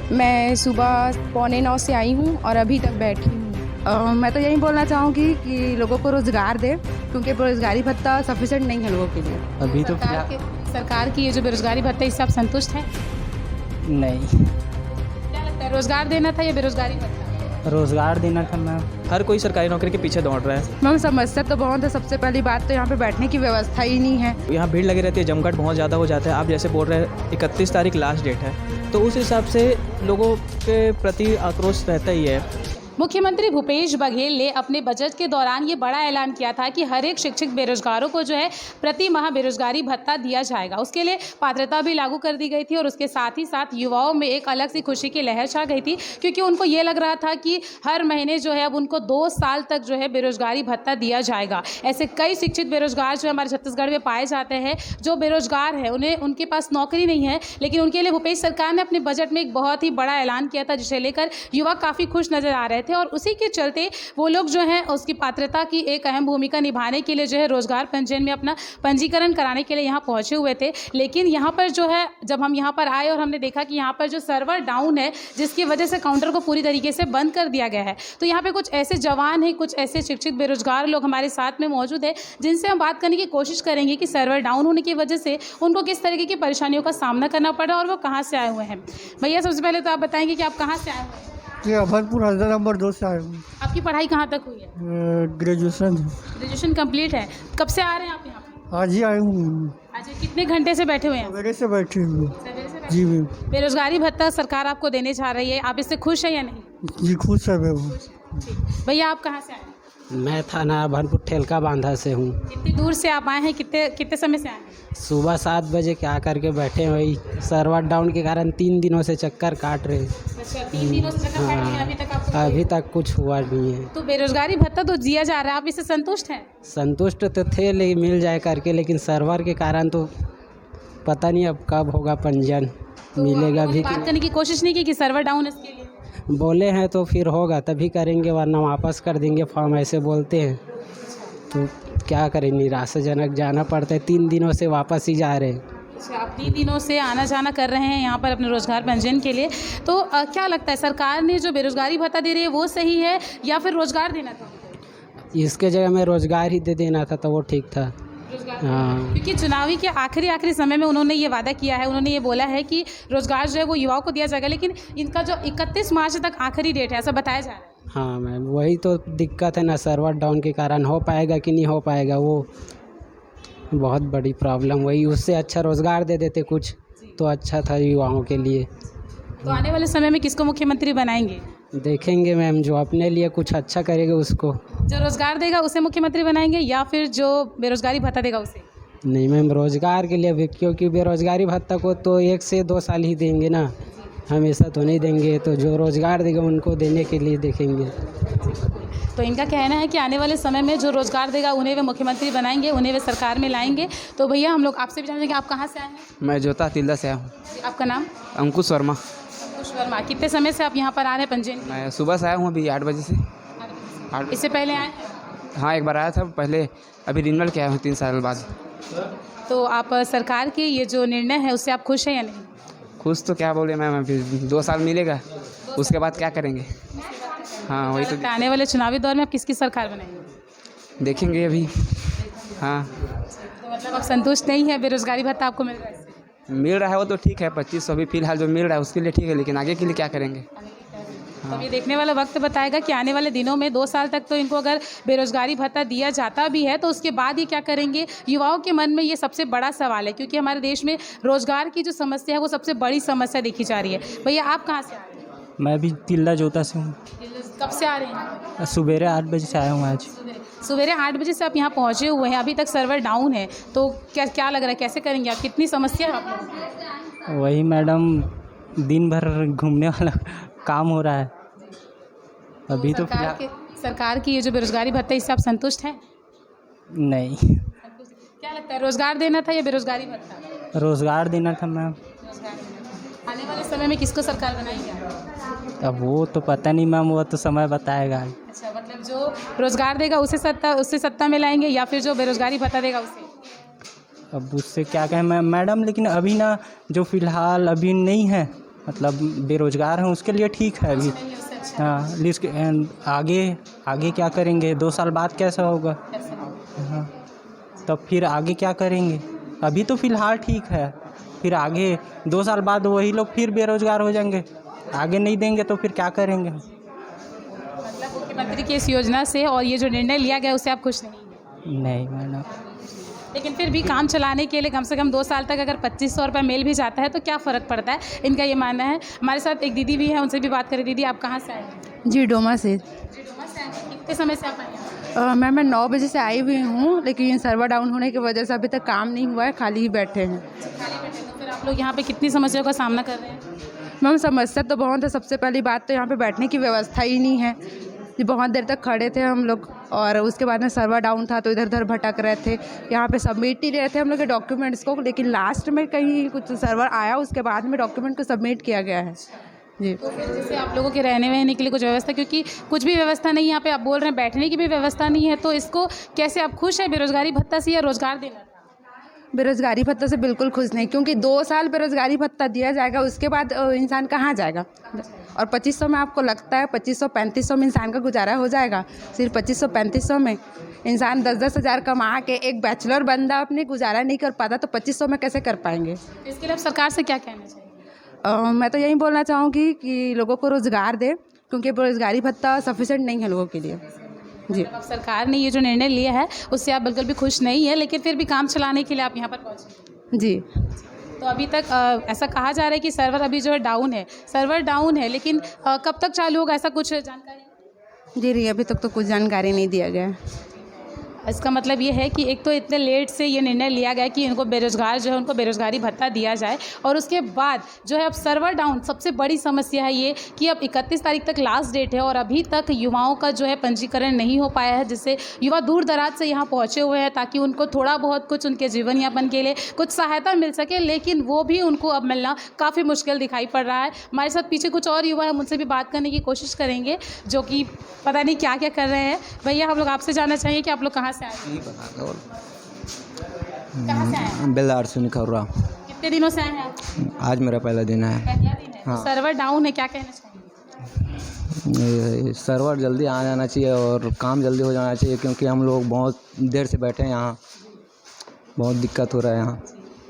मैं सुबह 8:45 से आई हूँ और अभी तक बैठी हूँ। मैं तो यही बोलना चाहूँगी कि लोगों को रोज़गार दे, क्योंकि बेरोज़गारी भत्ता सफिशेंट नहीं है लोगों के लिए। अभी तो सरकार की ये जो बेरोजगारी भत्ता इससे आप संतुष्ट हैं? नहीं, क्या लगता है, रोजगार देना था या बेरोजगारी भत्ता? रोज़गार देना था मैम। हर कोई सरकारी नौकरी के पीछे दौड़ रहा है। मैम समस्या तो बहुत है। सबसे पहली बात तो यहाँ पे बैठने की व्यवस्था ही नहीं है। यहाँ भीड़ लगी रहती है, जमघट बहुत ज़्यादा हो जाता है। आप जैसे बोल रहे हैं 31 तारीख लास्ट डेट है, तो उस हिसाब से लोगों के प्रति आक्रोश रहता ही है। मुख्यमंत्री भूपेश बघेल ने अपने बजट के दौरान ये बड़ा ऐलान किया था कि हर एक शिक्षित बेरोजगारों को जो है प्रति माह बेरोजगारी भत्ता दिया जाएगा। उसके लिए पात्रता भी लागू कर दी गई थी और उसके साथ ही साथ युवाओं में एक अलग सी खुशी की लहर छा गई थी, क्योंकि उनको ये लग रहा था कि हर महीने जो है अब उनको 2 साल तक जो है बेरोजगारी भत्ता दिया जाएगा। ऐसे कई शिक्षित बेरोजगार जो हमारे छत्तीसगढ़ में पाए जाते हैं, जो बेरोजगार है, उनके पास नौकरी नहीं है, लेकिन उनके लिए भूपेश सरकार ने अपने बजट में एक बहुत ही बड़ा ऐलान किया था, जिसे लेकर युवा काफ़ी खुश नजर आ रहे थे। और उसी के चलते वो लोग जो हैं उसकी पात्रता की एक अहम भूमिका निभाने के लिए जो है रोजगार पंजीयन में अपना पंजीकरण कराने के लिए यहाँ पहुंचे हुए थे। लेकिन यहाँ पर जो है जब हम यहाँ पर आए और हमने देखा कि यहाँ पर जो सर्वर डाउन है, जिसकी वजह से काउंटर को पूरी तरीके से बंद कर दिया गया है, तो यहाँ पे कुछ ऐसे जवान हैं, कुछ ऐसे शिक्षित बेरोजगार लोग हमारे साथ में मौजूद है, जिनसे हम बात करने की कोशिश करेंगे कि सर्वर डाउन होने की वजह से उनको किस तरीके की परेशानियों का सामना करना पड़ा और वो कहाँ से आए हुए हैं। भैया, सबसे पहले तो आप बताएंगे कि आप कहाँ से आए हुए हैं? ये अभरपुर हजरा नंबर 2 से आए हूँ। आपकी पढ़ाई कहाँ तक हुई है? ग्रेजुएशन कंप्लीट है। कब से आ रहे हैं आप यहाँ पे? आज ही आए हूँ। अच्छा, कितने घंटे से बैठे हुए हैं? सवेरे से बैठे हुए। सवेरे से जी बैठे। मैम। बेरोजगारी भत्ता सरकार आपको देने जा रही है, आप इससे खुश है या नहीं? जी खुश है मैम। भैया, आप कहाँ से आए हैं? मैं थाना भनपुर ठेलका बांधा से हूँ। कितनी दूर से आप आए हैं? कितने समय से आए हैं? सुबह 7 बजे क्या करके बैठे हैं, वही सर्वर डाउन के कारण 3 दिनों से चक्कर काट रहे हैं। अच्छा, 3 दिनों से चक्कर काट रहे हैं, अभी तक आपको अभी तक कुछ हुआ नहीं है। तो बेरोजगारी भत्ता तो दिया जा रहा है, आप इससे संतुष्ट हैं? संतुष्ट तो थे, लेकिन मिल जाए करके, लेकिन सर्वर के कारण तो पता नहीं अब कब होगा पंजीयन, तो मिलेगा आप भी बात करने की कोशिश नहीं की कि सर्वर डाउन है इसके लिए? बोले हैं तो फिर होगा तभी करेंगे, वरना वापस कर देंगे फॉर्म, ऐसे बोलते हैं। तो क्या करें, निराशाजनक जाना पड़ता है, 3 दिनों से वापस ही जा रहे हैं। अच्छा, आप 3 दिनों से आना जाना कर रहे हैं यहाँ पर अपने रोजगार पंजीयन के लिए, तो क्या लगता है सरकार ने जो बेरोजगारी भत्ता दे रही है वो सही है या फिर रोजगार देना था? इसके जगह में रोजगार ही दे देना था तो वो ठीक था। हाँ, क्योंकि चुनावी के आखिरी समय में उन्होंने ये वादा किया है, उन्होंने ये बोला है कि रोजगार जो है वो युवाओं को दिया जाएगा, लेकिन इनका जो 31 मार्च तक आखिरी डेट है, ऐसा बताया जा रहा है। हाँ मैम, वही तो दिक्कत है ना, सर्वर डाउन के कारण हो पाएगा कि नहीं हो पाएगा, वो बहुत बड़ी प्रॉब्लम। वही, उससे अच्छा रोज़गार दे देते कुछ तो अच्छा था युवाओं के लिए। तो आने वाले समय में किसको मुख्यमंत्री बनाएंगे? देखेंगे मैम, जो अपने लिए कुछ अच्छा करेगा उसको। जो रोजगार देगा उसे मुख्यमंत्री बनाएंगे या फिर जो बेरोजगारी भत्ता देगा उसे? नहीं मैम, रोज़गार के लिए भी, क्योंकि बेरोज़गारी भत्ता को तो 1 से 2 साल ही देंगे ना, हमेशा तो नहीं देंगे। तो जो रोज़गार देगा उनको देने के लिए देखेंगे। तो इनका कहना है कि आने वाले समय में जो रोजगार देगा उन्हें वे मुख्यमंत्री बनाएंगे, उन्हें वे सरकार में लाएंगे। तो भैया, हम लोग आपसे भी जानेंगे, आप कहाँ से आए हैं? मैं जोता तिल्दा से आया हूँ। आपका नाम? अंकुश वर्मा। अंकुश वर्मा। कितने समय से आप यहाँ पर आ रहे हैं पंजीयन? मैं सुबह से आया हूँ, अभी 8 बजे से। इससे पहले आए हैं? हाँ, एक बार आया था पहले, अभी रिन्यूअल किया हूँ 3 साल बाद। तो आप सरकार के ये जो निर्णय है उससे आप खुश हैं या नहीं? खुश तो क्या बोले मैम, अभी 2 साल मिलेगा, उसके बाद क्या करेंगे। हाँ, वही तो आने वाले चुनावी दौर में आप किसकी सरकार बनाएंगे? देखेंगे अभी। हाँ, तो मतलब आप संतुष्ट नहीं है, बेरोजगारी भत्ता आपको मिल रहा है इससे? मिल रहा है वो तो ठीक है, 2500 अभी फिलहाल जो मिल रहा है उसके लिए ठीक है, लेकिन आगे के लिए क्या करेंगे। तो ये देखने वाला वक्त बताएगा कि आने वाले दिनों में 2 साल तक तो इनको अगर बेरोजगारी भत्ता दिया जाता भी है तो उसके बाद ये क्या करेंगे। युवाओं के मन में ये सबसे बड़ा सवाल है, क्योंकि हमारे देश में रोजगार की जो समस्या है वो सबसे बड़ी समस्या देखी जा रही है। भैया, आप कहाँ से आ रहे हैं? मैं भी तिल्दा जोता से हूँ। कब से आ रहे हैं? सवेरे 8 बजे से आया हूँ आज। सवेरे 8 बजे से आप यहाँ पहुँचे हुए हैं, अभी तक सर्वर डाउन है, तो क्या लग रहा है, कैसे करेंगे आप? कितनी समस्या है आप लोगों को? वही मैडम, दिन भर घूमने वाला काम हो रहा है अभी तो सरकार की ये जो बेरोजगारी भत्ता इससे आप संतुष्ट हैं? नहीं, क्या लगता है, रोजगार देना था या बेरोजगारी भत्ता? रोज़गार देना था मैम। आने वाले समय में किसको सरकार बनाएंगे आप? अब वो तो पता नहीं मैम, वो तो समय बताएगा। अच्छा, मतलब जो रोजगार देगा उससे सत्ता में लाएंगे या फिर जो बेरोजगारी भत्ता देगा उसे? अब उससे क्या कहें मैडम, लेकिन अभी ना जो फ़िलहाल अभी नहीं है मतलब बेरोज़गार हैं उसके लिए ठीक है अभी। हाँ, लेकिन आगे आगे क्या करेंगे, 2 साल बाद कैसा होगा? हाँ, तब फिर आगे क्या करेंगे? अभी तो फ़िलहाल ठीक है, फिर आगे 2 साल बाद वही लोग फिर बेरोज़गार हो जाएंगे। आगे नहीं देंगे तो फिर क्या करेंगे? मतलब मुख्यमंत्री की इस योजना से और ये जो निर्णय लिया गया उससे आप खुश नहीं हैं? नहीं मैडम। लेकिन फिर भी काम चलाने के लिए कम से कम 2 साल तक अगर 2500 रुपये मेल भी जाता है तो क्या फ़र्क पड़ता है, इनका ये मानना है। हमारे साथ एक दीदी भी है, उनसे भी बात करें। दीदी, आप कहाँ से आए हैं? जी, डोमा से। कितने समय से आप आए हैं? मैं 9 बजे से आई हुई हूँ, लेकिन सर्वर डाउन होने की वजह से अभी तक काम नहीं हुआ है, खाली ही बैठे हैं। तो फिर आप लोग यहाँ पे कितनी समस्याओं का सामना कर रहे हैं? मैम, समस्या तो बहुत है। सबसे पहली बात तो यहाँ पे बैठने की व्यवस्था ही नहीं है। ये बहुत देर तक खड़े थे हम लोग, और उसके बाद में सर्वर डाउन था तो इधर उधर भटक रहे थे। यहाँ पे सबमिट ही रहे थे हम लोग के डॉक्यूमेंट्स को, लेकिन लास्ट में कहीं कुछ सर्वर आया, उसके बाद में डॉक्यूमेंट को सबमिट किया गया है। जी। तो फिर जैसे आप लोगों के रहने वहने के लिए कुछ व्यवस्था, क्योंकि कुछ भी व्यवस्था नहीं यहाँ पे, आप बोल रहे हैं बैठने की भी व्यवस्था नहीं है, तो इसको कैसे आप खुश हैं बेरोजगारी भत्ता से या रोजगार देना? बेरोजगारी भत्ता से बिल्कुल खुश नहीं, क्योंकि 2 साल बेरोजगारी भत्ता दिया जाएगा, उसके बाद इंसान कहाँ जाएगा? और 2500 में आपको लगता है 2500-3500 में इंसान का गुजारा हो जाएगा? सिर्फ 2500-3500 में इंसान 10-10 हज़ार कमा के, एक बैचलर बंदा अपने गुजारा नहीं कर पाता तो 2500 में कैसे कर पाएंगे? इसके लिए आप सरकार से क्या कहना चाहिए? मैं तो यही बोलना चाहूँगी कि लोगों को रोज़गार दे, क्योंकि बेरोजगारी भत्ता सफिशेंट नहीं है लोगों के लिए। जी। अब सरकार ने ये जो निर्णय लिया है उससे आप बिल्कुल भी खुश नहीं है, लेकिन फिर भी काम चलाने के लिए आप यहाँ पर पहुँचे। जी। तो अभी तक ऐसा कहा जा रहा है कि सर्वर अभी जो है डाउन है, सर्वर डाउन है, लेकिन कब तक चालू होगा, ऐसा कुछ जानकारी? जी नहीं, अभी तक तो कुछ जानकारी नहीं दिया गया है। इसका मतलब ये है कि एक तो इतने लेट से ये निर्णय लिया गया कि इनको बेरोजगार जो है उनको बेरोजगारी भत्ता दिया जाए, और उसके बाद जो है अब सर्वर डाउन। सबसे बड़ी समस्या है ये कि अब 31 तारीख तक लास्ट डेट है और अभी तक युवाओं का जो है पंजीकरण नहीं हो पाया है, जिससे युवा दूर दराज से यहाँ पहुँचे हुए हैं ताकि उनको थोड़ा बहुत कुछ उनके जीवन यापन के लिए कुछ सहायता मिल सके, लेकिन वो भी उनको अब मिलना काफ़ी मुश्किल दिखाई पड़ रहा है। हमारे साथ पीछे कुछ और युवा है, उनसे भी बात करने की कोशिश करेंगे, जो कि पता नहीं क्या क्या कर रहे हैं। भैया, हम लोग आपसे जानना चाहिए कि आप लोग कहाँ से आए हैं? कहाँ से आए हैं? बेलार से निकल रहा। कितने दिनों से आए हैं आप? आज मेरा पहला दिन है। पहला दिन है। हाँ। सर्वर डाउन है, क्या कहना चाहिए? सर्वर जल्दी आ जाना चाहिए और काम जल्दी हो जाना चाहिए, क्योंकि हम लोग बहुत देर से बैठे हैं यहाँ, बहुत दिक्कत हो रहा है यहाँ।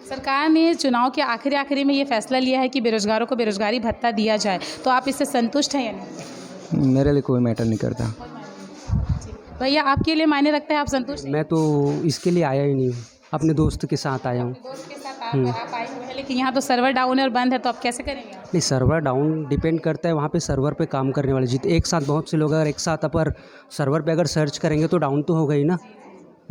सरकार ने चुनाव के आखिरी में ये फैसला लिया है कि बेरोजगारों को बेरोजगारी भत्ता दिया जाए, तो आप इससे संतुष्ट हैं या नहीं? मेरे लिए कोई मैटर नहीं करता। भैया, आपके लिए मायने रखता है, आप संतुष्ट हैं? मैं तो इसके लिए आया ही नहीं हूँ, अपने दोस्त के साथ आया हूँ। दोस्त के साथ आप आए हुए हैं, लेकिन यहाँ तो सर्वर डाउन है और बंद है, तो आप कैसे करेंगे? नहीं, सर्वर डाउन डिपेंड करता है वहाँ पे सर्वर पे काम करने वाले, जितने एक साथ बहुत से लोग अगर एक साथ अपर सर्वर पे अगर सर्च करेंगे तो डाउन तो होगा ही ना।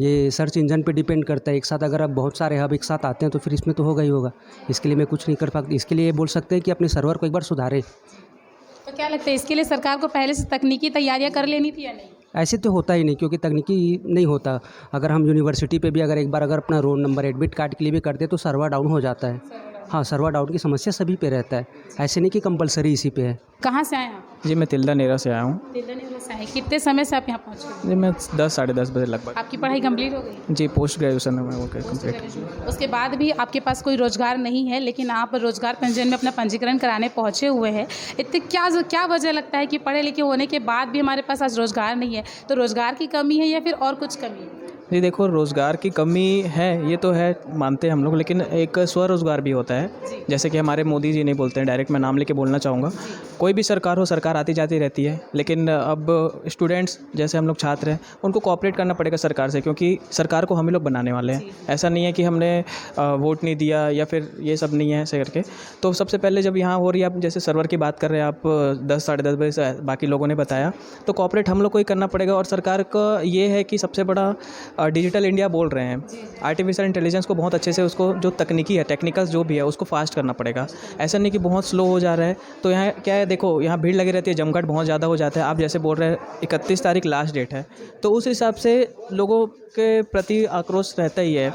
ये सर्च इंजन पे डिपेंड करता है। एक साथ अगर अब बहुत सारे हब एक साथ आते हैं तो फिर इसमें तो होगा ही होगा। इसके लिए मैं कुछ नहीं कर पाता। इसके लिए ये बोल सकते हैं कि अपने सर्वर को एक बार सुधारें। तो क्या लगता है इसके लिए सरकार को पहले से तकनीकी तैयारियां कर लेनी थी या नहीं? ऐसे तो होता ही नहीं, क्योंकि तकनीकी नहीं होता। अगर हम यूनिवर्सिटी पे भी अगर एक बार अगर अपना रोल नंबर एडमिट कार्ड के लिए भी कर दे तो सर्वर डाउन हो जाता है। हाँ, सर्वर डाउन की समस्या सभी पे रहता है, ऐसे नहीं कि कंपलसरी इसी पे है। कहाँ से आए आप? जी, मैं तिल्दा नेरा से आया हूँ। तिल्दा नेरा से आए। कितने समय से आप यहाँ पहुँचे? जी, मैं 10 साढ़े 10 बजे लगभग। आपकी पढ़ाई कंप्लीट हो गई? जी, पोस्ट ग्रेजुएशन में वो कंप्लीट। उसके बाद भी आपके पास कोई रोजगार नहीं है, लेकिन आप रोजगार पंजीयन में अपना पंजीकरण कराने पहुँचे हुए हैं। इतने क्या वजह लगता है कि पढ़े लिखे होने के बाद भी हमारे पास आज रोजगार नहीं है? तो रोजगार की कमी है या फिर और कुछ कमी है? जी देखो, रोज़गार की कमी है, ये तो है, मानते हैं हम लोग, लेकिन एक स्वरोज़गार भी होता है। जैसे कि हमारे मोदी जी नहीं बोलते हैं, डायरेक्ट मैं नाम लेके बोलना चाहूँगा। कोई भी सरकार हो, सरकार आती जाती रहती है, लेकिन अब स्टूडेंट्स जैसे हम लोग छात्र हैं, उनको कोऑपरेट करना पड़ेगा सरकार से, क्योंकि सरकार को हम ही लोग बनाने वाले हैं। ऐसा नहीं है कि हमने वोट नहीं दिया या फिर ये सब नहीं है ऐसे करके। तो सबसे पहले जब यहाँ हो रही है, आप जैसे सर्वर की बात कर रहे हैं आप 10 साढ़े 10 बजे से बाकी लोगों ने बताया, तो कोऑपरेट हम लोग को ही करना पड़ेगा। और सरकार का ये है कि सबसे बड़ा डिजिटल इंडिया बोल रहे हैं, आर्टिफिशियल इंटेलिजेंस को बहुत अच्छे से उसको जो तकनीकी है, टेक्निकल जो भी है, उसको फास्ट करना पड़ेगा। ऐसा नहीं कि बहुत स्लो हो जा रहा है। तो यहाँ क्या है, देखो यहाँ भीड़ लगी रहती है, जमघट बहुत ज़्यादा हो जाता है। आप जैसे बोल रहे हैं 31 तारीख लास्ट डेट है, तो उस हिसाब से लोगों के प्रति आक्रोश रहता ही है।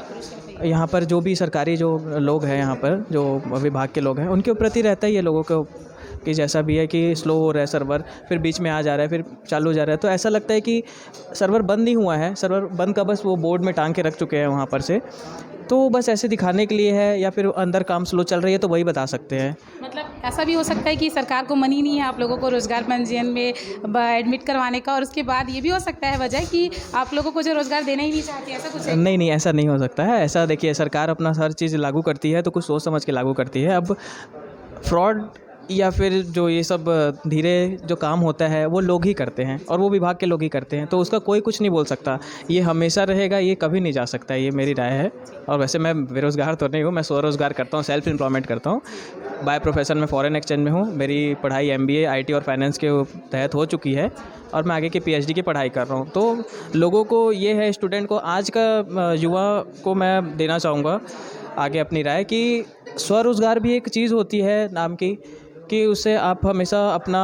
यहाँ पर जो भी सरकारी जो लोग हैं, यहाँ पर जो विभाग के लोग हैं, उनके प्रति रहता ही है लोगों को, कि जैसा भी है कि स्लो हो रहा है सर्वर, फिर बीच में आ जा रहा है, फिर चालू हो जा रहा है। तो ऐसा लगता है कि सर्वर बंद नहीं हुआ है, सर्वर बंद का बस वो बोर्ड में टांग के रख चुके हैं वहाँ पर से, तो बस ऐसे दिखाने के लिए है, या फिर अंदर काम स्लो चल रही है तो वही बता सकते हैं। मतलब ऐसा भी हो सकता है कि सरकार को मन ही नहीं है आप लोगों को रोज़गार पंजीयन में एडमिट करवाने का, और उसके बाद ये भी हो सकता है वजह कि आप लोगों को जो रोज़गार देना ही नहीं चाहती, ऐसा कुछ है? नहीं नहीं, ऐसा नहीं हो सकता है। ऐसा देखिए, सरकार अपना हर चीज़ लागू करती है तो कुछ सोच समझ के लागू करती है। अब फ्रॉड या फिर जो ये सब धीरे जो काम होता है वो लोग ही करते हैं, और वो विभाग के लोग ही करते हैं, तो उसका कोई कुछ नहीं बोल सकता। ये हमेशा रहेगा, ये कभी नहीं जा सकता, ये मेरी राय है। और वैसे मैं बेरोज़गार तो नहीं हूँ, मैं स्वरोज़गार करता हूँ, सेल्फ एम्प्लॉयमेंट करता हूँ। बाय प्रोफेशन में फॉरेन एक्सचेंज में हूँ। मेरी पढ़ाई MBA IT और फाइनेंस के तहत हो चुकी है, और मैं आगे की PhD की पढ़ाई कर रहा हूँ। तो लोगों को ये है, स्टूडेंट को, आज का युवा को मैं देना चाहूँगा आगे अपनी राय कि स्वरोज़गार भी एक चीज़ होती है नाम की, कि उससे आप हमेशा अपना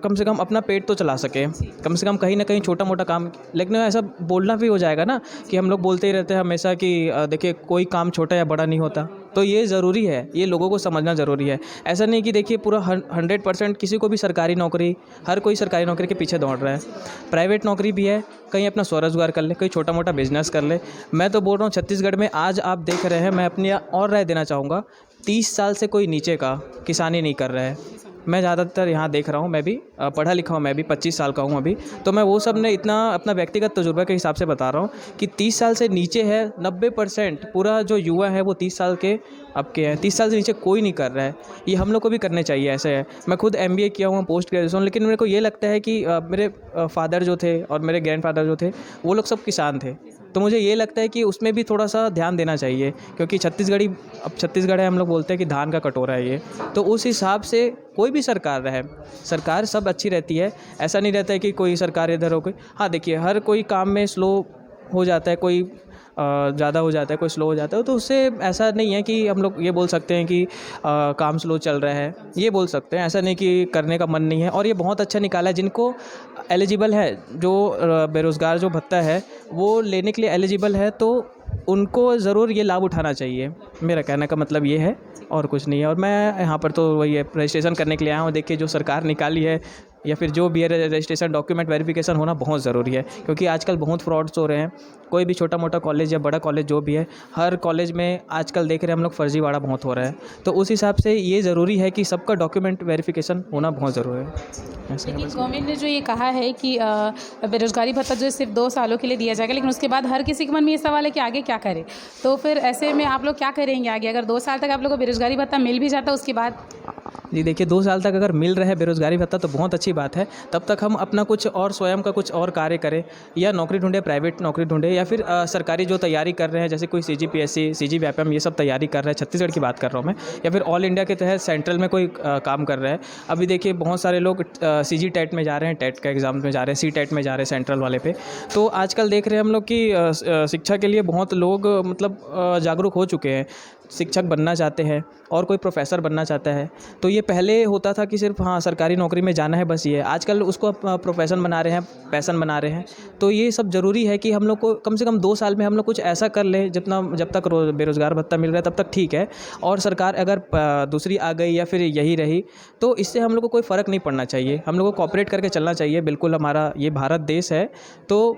कम से कम अपना पेट तो चला सकें, कम से कम कहीं ना कहीं छोटा मोटा काम। लेकिन ऐसा बोलना भी हो जाएगा ना कि हम लोग बोलते ही रहते हैं हमेशा कि देखिए कोई काम छोटा या बड़ा नहीं होता। तो ये ज़रूरी है, ये लोगों को समझना ज़रूरी है। ऐसा नहीं कि देखिए पूरा 100% किसी को भी सरकारी नौकरी, हर कोई सरकारी नौकरी के पीछे दौड़ रहा है। प्राइवेट नौकरी भी है, कहीं अपना स्वरोज़गार कर ले, कहीं छोटा मोटा बिजनेस कर ले। मैं तो बोल रहा हूँ छत्तीसगढ़ में आज आप देख रहे हैं, मैं अपनी और राय देना चाहूँगा, 30 साल से कोई नीचे का किसानी नहीं कर रहा है। मैं ज़्यादातर यहाँ देख रहा हूँ, मैं भी पढ़ा लिखा हूँ, मैं भी 25 साल का हूँ अभी, तो मैं वो सब ने इतना अपना व्यक्तिगत तजुर्बे के हिसाब से बता रहा हूँ कि 30 साल से नीचे है 90% पूरा जो युवा है वो 30 साल के अब के हैं। 30 साल से नीचे कोई नहीं कर रहा है। ये हम लोग को भी करने चाहिए। ऐसे है, मैं खुद MBA किया हुआ, पोस्ट ग्रेजुएशन, लेकिन मेरे को ये लगता है कि मेरे फादर जो थे और मेरे ग्रैंडफादर जो थे वो लोग सब किसान थे, तो मुझे ये लगता है कि उसमें भी थोड़ा सा ध्यान देना चाहिए, क्योंकि अब छत्तीसगढ़ है, हम लोग बोलते हैं कि धान का कटोरा है ये, तो उस हिसाब से कोई भी सरकार रहे, सरकार सब अच्छी रहती है। ऐसा नहीं रहता है कि कोई सरकार इधर हो गई। हाँ देखिए, हर कोई काम में स्लो हो जाता है, कोई ज़्यादा हो जाता है, कोई स्लो हो जाता है, तो उससे ऐसा नहीं है कि हम लोग ये बोल सकते हैं कि काम स्लो चल रहा है, ये बोल सकते हैं। ऐसा नहीं कि करने का मन नहीं है। और ये बहुत अच्छा निकाला है, जिनको एलिजिबल है, जो बेरोज़गार जो भत्ता है वो लेने के लिए एलिजिबल है, तो उनको ज़रूर ये लाभ उठाना चाहिए। मेरा कहने का मतलब ये है, और कुछ नहीं है। और मैं यहाँ पर तो वही है, रजिस्ट्रेशन करने के लिए आया हूँ। देखिए जो सरकार निकाली है, या फिर जो भी है, रजिस्ट्रेशन डॉक्यूमेंट वेरिफिकेशन होना बहुत ज़रूरी है, क्योंकि आजकल बहुत फ्रॉड्स हो रहे हैं। कोई भी छोटा मोटा कॉलेज या बड़ा कॉलेज जो भी है, हर कॉलेज में आजकल देख रहे हैं हम लोग फर्जीवाड़ा बहुत हो रहा है। तो उस हिसाब से ये ज़रूरी है कि सबका डॉक्यूमेंट वेरिफिकेशन होना बहुत ज़रूरी है। लेकिन गवर्नमेंट ने जो ये कहा है कि बेरोज़गारी भत्ता जो है सिर्फ 2 सालों के लिए दिया जाएगा, लेकिन उसके बाद हर किसी के मन में ये सवाल है कि आगे क्या करें। तो फिर ऐसे में आप लोग क्या करेंगे आगे, अगर 2 साल तक आप लोग को बेरोज़गारी भत्ता मिल भी जाता उसके बाद? जी देखिए, 2 साल तक अगर मिल रहा है बेरोज़गारी भत्ता तो बहुत अच्छी बात है। तब तक हम अपना कुछ और स्वयं का कुछ और कार्य करें, या नौकरी ढूंढे, प्राइवेट नौकरी ढूंढे, या फिर सरकारी जो तैयारी कर रहे हैं, जैसे कोई CGPSC, CGVAPM, ये सब तैयारी कर रहे हैं, छत्तीसगढ़ की बात कर रहा हूँ मैं, या फिर ऑल इंडिया के तहत सेंट्रल में कोई काम कर रहा है। अभी देखिए बहुत सारे लोग CG टेट में जा रहे हैं, टेट का एग्ज़ाम में जा रहे हैं, CTET में जा रहे हैं, सेंट्रल वाले पे। तो आजकल देख रहे हैं हम लोग कि शिक्षा के लिए बहुत लोग मतलब जागरूक हो चुके हैं, शिक्षक बनना चाहते हैं और कोई प्रोफेसर बनना चाहता है। तो ये पहले होता था कि सिर्फ हाँ सरकारी नौकरी में जाना है बस, ये आजकल उसको प्रोफेशन बना रहे हैं, पैशन बना रहे हैं। तो ये सब ज़रूरी है कि हम लोग को कम से कम 2 साल में हम लोग कुछ ऐसा कर लें जब तक बेरोज़गार भत्ता मिल रहा है तब तक ठीक है। और सरकार अगर दूसरी आ गई या फिर यही रही तो इससे हम लोग को कोई फ़र्क नहीं पड़ना चाहिए। हम लोग को कॉपरेट करके चलना चाहिए। बिल्कुल, हमारा ये भारत देश है तो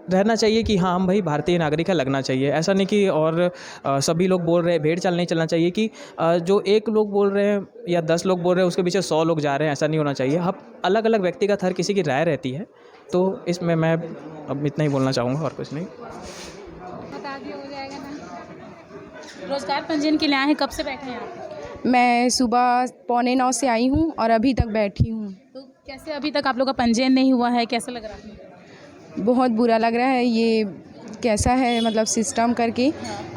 रहना चाहिए कि हाँ हम भाई भारतीय नागरिक है, लगना चाहिए। ऐसा नहीं कि और सभी लोग बोल रहे हैं, भेड़ चाल नहीं चलना चाहिए कि जो एक लोग बोल रहे हैं या 10 लोग बोल रहे हैं उसके पीछे 100 लोग जा रहे हैं, ऐसा नहीं होना चाहिए। हम अलग अलग व्यक्तिगत हर किसी की राय रहती है, तो इसमें मैं अब इतना ही बोलना चाहूँगा और कुछ नहीं। रोज़गार पंजीयन के लिए आए हैं, कब से बैठे हैं आप? मैं सुबह 8:45 से आई हूँ और अभी तक बैठी हूँ। तो कैसे अभी तक आप लोग का पंजीयन नहीं हुआ है, कैसा लग रहा है? बहुत बुरा लग रहा है। ये कैसा है मतलब सिस्टम करके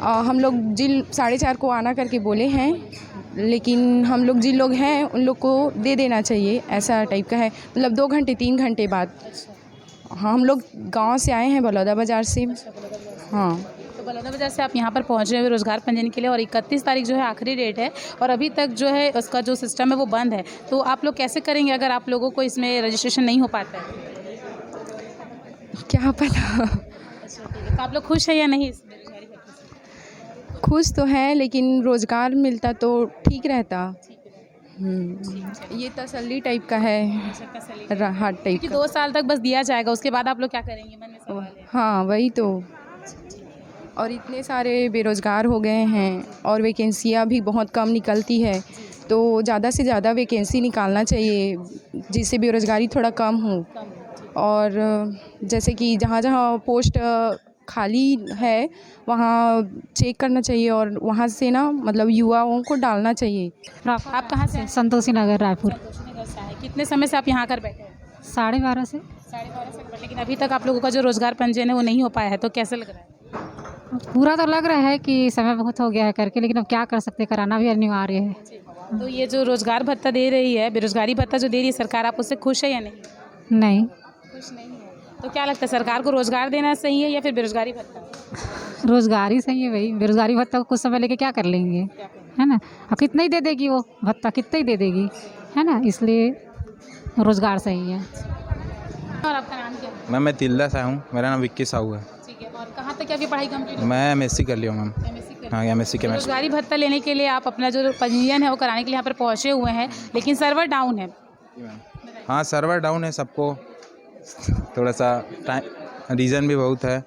हम लोग जिन 4:30 को आना करके बोले हैं, लेकिन हम लोग जिन लोग हैं उन लोग को दे देना चाहिए, ऐसा टाइप का है। मतलब 2 घंटे 3 घंटे बाद। हाँ, हम लोग गांव से आए हैं, बलौदा बाज़ार से। हाँ, तो बलौदा बाज़ार से आप यहाँ पर पहुँच रहे हैं रोज़गार पंजीयन के लिए, और 31 तारीख जो है आखिरी डेट है, और अभी तक जो है उसका जो सिस्टम है वो बंद है। तो आप लोग कैसे करेंगे अगर आप लोगों को इसमें रजिस्ट्रेशन नहीं हो पाता है? क्या पता। तो आप लोग खुश हैं या नहीं? खुश तो है, लेकिन रोज़गार मिलता तो ठीक रहता। ये तसल्ली टाइप का है, राहत टाइप कि का। 2 साल तक बस दिया जाएगा, उसके बाद आप लोग क्या करेंगे, मन में सवाल है। हाँ वही तो। और इतने सारे बेरोज़गार हो गए हैं और वैकेंसियाँ भी बहुत कम निकलती है, तो ज़्यादा से ज़्यादा वैकेंसी निकालना चाहिए जिससे बेरोज़गारी थोड़ा कम हो। और जैसे कि जहाँ जहाँ पोस्ट खाली है वहाँ चेक करना चाहिए और वहाँ से ना मतलब युवाओं को डालना चाहिए। आप कहाँ से हैं? संतोषी नगर रायपुर। संतोषी नगर से आए। कितने समय से आप यहाँ कर बैठे हैं? 12:30 से। 12:30 से बैठे, लेकिन अभी तक आप लोगों का जो रोजगार पंजीयन है वो नहीं हो पाया है, तो कैसे लग रहा है? पूरा तो लग रहा है कि समय बहुत हो गया है करके, लेकिन अब क्या कर सकते हैं, कराना भी अनिवार्य है। तो ये जो रोजगार भत्ता दे रही है, बेरोजगारी भत्ता जो दे रही है सरकार, आप उससे खुश है या नहीं? नहीं, खुश नहीं है। तो क्या लगता है, सरकार को रोजगार देना सही है या फिर बेरोजगारी भत्ता? रोजगार सही है भाई। बेरोजगारी भत्ता को कुछ समय लेके क्या कर लेंगे, है ना। अब कितना ही दे देगी वो भत्ता, कितना ही दे देगी, है ना। इसलिए रोजगार सही है। और आपका नाम क्या है? मैं तिल्दा से हूँ, मेरा नाम विक्की साहू है। ठीक है। और कहाँ तक आपकी पढ़ाई कंप्लीट? मैं एमएससी कर लिया हूँ मैम। हाँ, एमएससी के मैं। रोजगारी भत्ता लेने के लिए आप अपना जो पंजीयन है वो कराने के लिए यहाँ पर पहुँचे हुए हैं, लेकिन सर्वर डाउन है। हाँ, सर्वर डाउन है, सबको थोड़ा सा टाइम रीज़न भी बहुत है।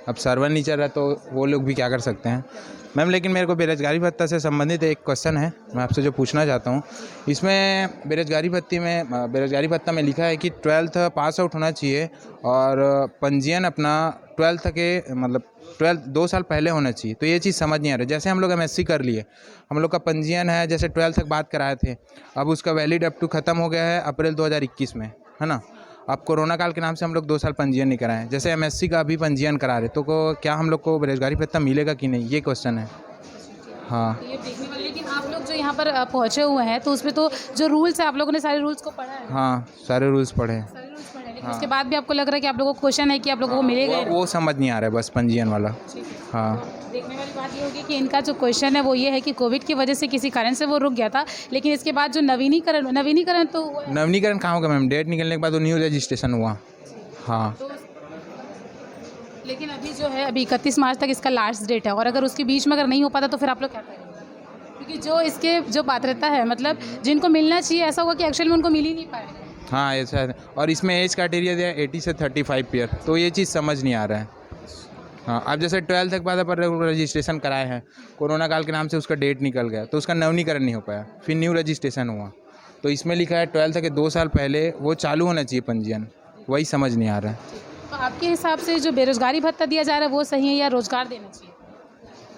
अब सर्वर नहीं चल रहा तो वो लोग भी क्या कर सकते हैं मैम। लेकिन मेरे को बेरोजगारी भत्ता से संबंधित एक क्वेश्चन है, मैं आपसे जो पूछना चाहता हूँ। इसमें बेरोजगारी भत्ता में लिखा है कि 12th पास आउट होना चाहिए और पंजीयन अपना 12th के मतलब 2 साल पहले होना चाहिए। तो ये चीज़ समझ नहीं आ रही। जैसे हम लोग एमएससी कर लिए, हम लोग का पंजीयन है जैसे 12th तक बात कराए थे, अब उसका वैलिड अप टू ख़त्म हो गया है अप्रैल 2021 में, है ना। अब कोरोना काल के नाम से हम लोग 2 साल पंजीयन नहीं कराएं, जैसे एमएससी का अभी पंजीयन करा रहे, तो क्या हम लोग को बेरोजगारी भत्ता मिलेगा कि नहीं, ये क्वेश्चन है। हाँ, तो ये देखने वाले, लेकिन आप लोग जो यहाँ पर पहुँचे हुए हैं तो उसमें तो जो रूल्स है, आप लोगों ने सारे रूल्स को पढ़ा है? हाँ, सारे रूल्स पढ़े हैं। सारे रूल्स पढ़े हैं, लेकिन उसके बाद भी आपको लग रहा है कि आप लोगों को क्वेश्चन है कि आप लोगों को मिलेगा? वो समझ नहीं आ रहा है बस पंजीयन वाला। हाँ, देखने वाली बात ये होगी कि इनका जो क्वेश्चन है वो ये है कि कोविड की वजह से किसी कारण से वो रुक गया था, लेकिन इसके बाद जो नवीनीकरण तो हुआ है। नवीनीकरण कहाँ होगा मैम, डेट निकलने के बाद वो न्यू रजिस्ट्रेशन हुआ। हाँ, लेकिन अभी जो है, अभी 31 मार्च तक इसका लास्ट डेट है, और अगर उसके बीच में अगर नहीं हो पाता तो फिर आप लोग क्या करेंगे? क्योंकि जो इसके जो पात्रता है, मतलब जिनको मिलना चाहिए, ऐसा हुआ कि एक्चुअल में उनको मिल ही नहीं पाएगा। हाँ, ऐसा है। और इसमें एज क्राइटेरिया दिया 80 से 35 ईयर, तो ये चीज़ समझ नहीं आ रहा है। हाँ, अब जैसे 12th तक बाद पर रजिस्ट्रेशन कराए हैं, कोरोना काल के नाम से उसका डेट निकल गया तो उसका नवीनीकरण नहीं हो पाया, फिर न्यू रजिस्ट्रेशन हुआ। तो इसमें लिखा है 12th के 2 साल पहले वो चालू होना चाहिए पंजीयन, वही समझ नहीं आ रहा है। तो आपके हिसाब से जो बेरोजगारी भत्ता दिया जा रहा है वो सही है या रोजगार देना चाहिए?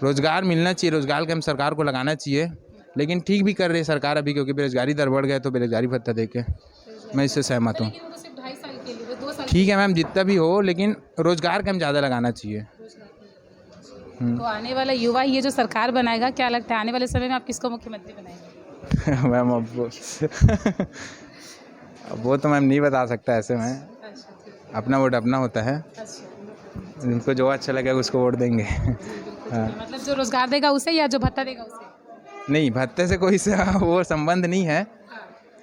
रोज़गार मिलना चाहिए, रोज़गार के हम सरकार को लगाना चाहिए, लेकिन ठीक भी कर रही है सरकार अभी, क्योंकि बेरोजगारी दर बढ़ गया तो बेरोजगारी भत्ता दे के मैं इससे सहमत हूँ। लेकिन वो तो सिर्फ 2.5 साल के लिए, वो 2 साल। ठीक है मैम, जितना भी हो, लेकिन रोज़गार का हम ज़्यादा लगाना चाहिए। तो आने वाला युवा ये जो सरकार बनाएगा, क्या लगता है आने वाले समय में आप किसको मुख्यमंत्री बनाएंगे? मैम अब वो तो मैम नहीं बता सकता ऐसे में, अपना वोट अपना होता है, उनको जो अच्छा लगेगा उसको वोट देंगे। हाँ, मतलब जो रोजगार देगा उसे या जो भत्ता देगा उसे? नहीं, भत्ते से कोई वो संबंध नहीं है,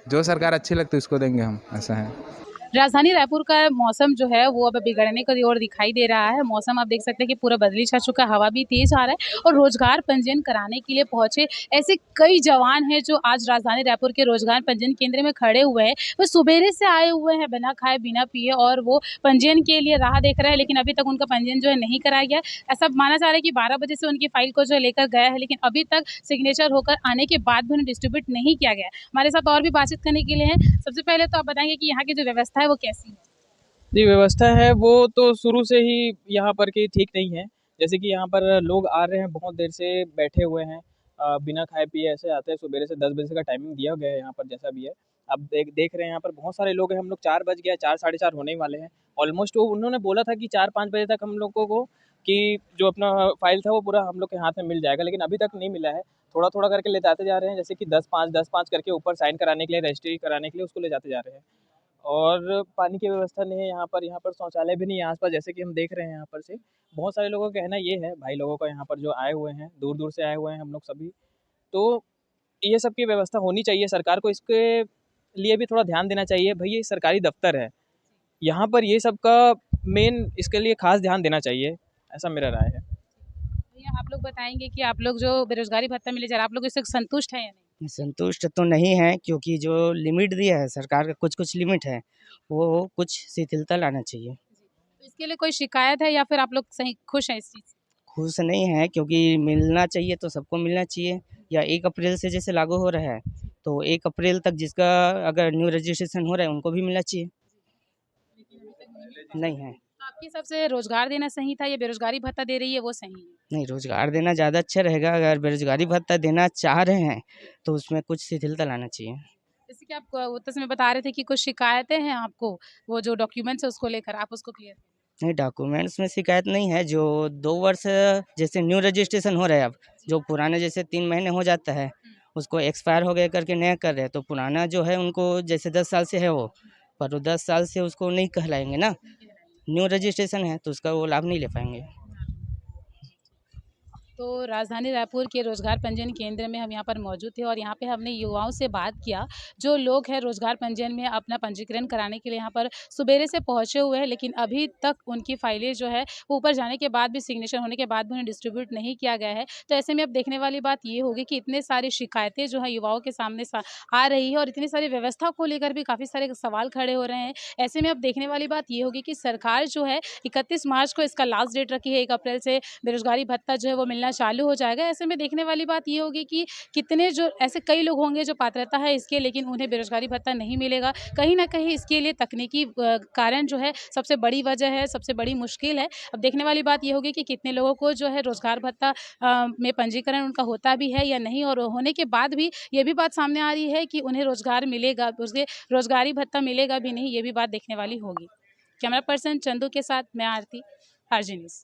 जो सरकार अच्छी लगती है उसको देंगे हम, ऐसा है। राजधानी रायपुर का मौसम जो है वो अब बिगड़ने की ओर दिखाई दे रहा है। मौसम आप देख सकते हैं कि पूरा बदली छा चुका है, हवा भी तेज आ रहा है, और रोजगार पंजीयन कराने के लिए पहुंचे ऐसे कई जवान हैं जो आज राजधानी रायपुर के रोजगार पंजीयन केंद्र में खड़े हुए हैं। वो सुबेरे से आए हुए हैं बिना खाए बिना पिए, और वो पंजीयन के लिए राह देख रहे हैं, लेकिन अभी तक उनका पंजीयन जो है नहीं कराया गया। ऐसा माना जा रहा है कि 12 बजे से उनकी फाइल को जो लेकर गया है, लेकिन अभी तक सिग्नेचर होकर आने के बाद भी उन्हें डिस्ट्रीब्यूट नहीं किया गया। हमारे साथ और भी बातचीत करने के लिए हैं। सबसे पहले तो आप बताएंगे कि यहाँ की जो व्यवस्था है वो कैसी है? जी, व्यवस्था है वो तो शुरू से ही यहाँ पर की ठीक नहीं है। जैसे कि यहाँ पर लोग आ रहे हैं, बहुत देर से बैठे हुए हैं, बिना खाए पिए ऐसे आते हैं। सुबेरे से 10 बजे का टाइमिंग दिया गया है यहाँ पर, जैसा भी है। अब देख रहे हैं यहाँ पर बहुत सारे लोग हैं। हम लोग 4 बज गया, 4 साढ़े 4 होने ही वाले हैं ऑलमोस्ट। वो उन्होंने बोला था कि 4-5 बजे तक हम लोगों को कि जो अपना फाइल था वो पूरा हम लोग के हाथ में मिल जाएगा, लेकिन अभी तक नहीं मिला है। थोड़ा-थोड़ा करके ले जाते जा रहे हैं, जैसे कि 10-5 करके ऊपर साइन कराने के लिए, रजिस्ट्री कराने के लिए उसको ले जाते जा रहे हैं। और पानी की व्यवस्था नहीं है यहाँ पर शौचालय भी नहीं है आस-पास, जैसे कि हम देख रहे हैं यहाँ पर से। बहुत सारे लोगों का कहना ये है, भाई लोगों का यहाँ पर जो आए हुए हैं, दूर-दूर से आए हुए हैं हम लोग सभी, तो ये सब की व्यवस्था होनी चाहिए। सरकार को इसके लिए भी थोड़ा ध्यान देना चाहिए। भई ये सरकारी दफ़्तर है, यहाँ पर ये सब का मेन इसके लिए ख़ास ध्यान देना चाहिए, ऐसा मेरा राय है। भैया आप लोग बताएंगे कि आप लोग जो बेरोजगारी भत्ता मिले जा रहा है, आप लोग इससे संतुष्ट हैं या नहीं? संतुष्ट तो नहीं है, क्योंकि जो लिमिट दिया है सरकार का, कुछ लिमिट है, वो कुछ शिथिलता लाना चाहिए। तो इसके लिए कोई शिकायत है या फिर आप लोग सही खुश हैं इस चीज़ से? खुश नहीं है, क्योंकि मिलना चाहिए तो सबको मिलना चाहिए, या 1 अप्रैल से जैसे लागू हो रहा है तो 1 अप्रैल तक जिसका अगर न्यू रजिस्ट्रेशन हो रहा है उनको भी मिलना चाहिए। नहीं है। तो आपके हिसाब से रोजगार देना सही था या बेरोजगारी भत्ता दे रही है वो सही है? नहीं, रोज़गार देना ज़्यादा अच्छा रहेगा। अगर बेरोज़गारी भत्ता देना चाह रहे हैं तो उसमें कुछ शिथिलता लाना चाहिए। जैसे कि आप उत्तर में बता रहे थे कि कुछ शिकायतें हैं आपको, वो जो डॉक्यूमेंट्स है उसको लेकर, आप उसको क्लियर नहीं, डॉक्यूमेंट्स में शिकायत नहीं है। जो 2 वर्ष जैसे न्यू रजिस्ट्रेशन हो रहा है अब, जो पुराने जैसे 3 महीने हो जाता है, उसको एक्सपायर हो गया करके नया कर रहे हैं। तो पुराना जो है उनको जैसे 10 साल से है वो, पर वो 10 साल से उसको नहीं कहलाएँगे ना। न्यू रजिस्ट्रेशन है तो उसका वो लाभ नहीं ले पाएँगे। तो राजधानी रायपुर के रोजगार पंजीयन केंद्र में हम यहाँ पर मौजूद थे और यहाँ पे हमने युवाओं से बात किया। जो लोग हैं रोजगार पंजीयन में अपना पंजीकरण कराने के लिए यहाँ पर सुबेरे से पहुँचे हुए हैं, लेकिन अभी तक उनकी फाइलें जो है वो ऊपर जाने के बाद भी, सिग्नेचर होने के बाद भी उन्हें डिस्ट्रीब्यूट नहीं किया गया है। तो ऐसे में अब देखने वाली बात ये होगी कि इतने सारी शिकायतें जो है युवाओं के सामने आ रही है और इतनी सारी व्यवस्था को लेकर भी काफ़ी सारे सवाल खड़े हो रहे हैं। ऐसे में अब देखने वाली बात ये होगी कि सरकार जो है 31 मार्च को इसका लास्ट डेट रखी है। 1 अप्रैल से बेरोजगारी भत्ता जो है वो मिलना चालू हो जाएगा। ऐसे में देखने वाली बात ये होगी कि कितने जो ऐसे कई लोग होंगे जो पात्रता है इसके, लेकिन उन्हें बेरोजगारी भत्ता नहीं मिलेगा। कहीं ना कहीं इसके लिए तकनीकी कारण जो है सबसे बड़ी वजह है, सबसे बड़ी मुश्किल है। अब देखने वाली बात ये होगी कि कितने लोगों को जो है रोजगार भत्ता में पंजीकरण उनका होता भी है या नहीं, और होने के बाद भी ये भी बात सामने आ रही है कि उन्हें रोजगार मिलेगा, उसके रोजगारी भत्ता मिलेगा भी नहीं, ये भी बात देखने वाली होगी। कैमरा पर्सन चंदू के साथ मैं आरती, आरजे न्यूज़।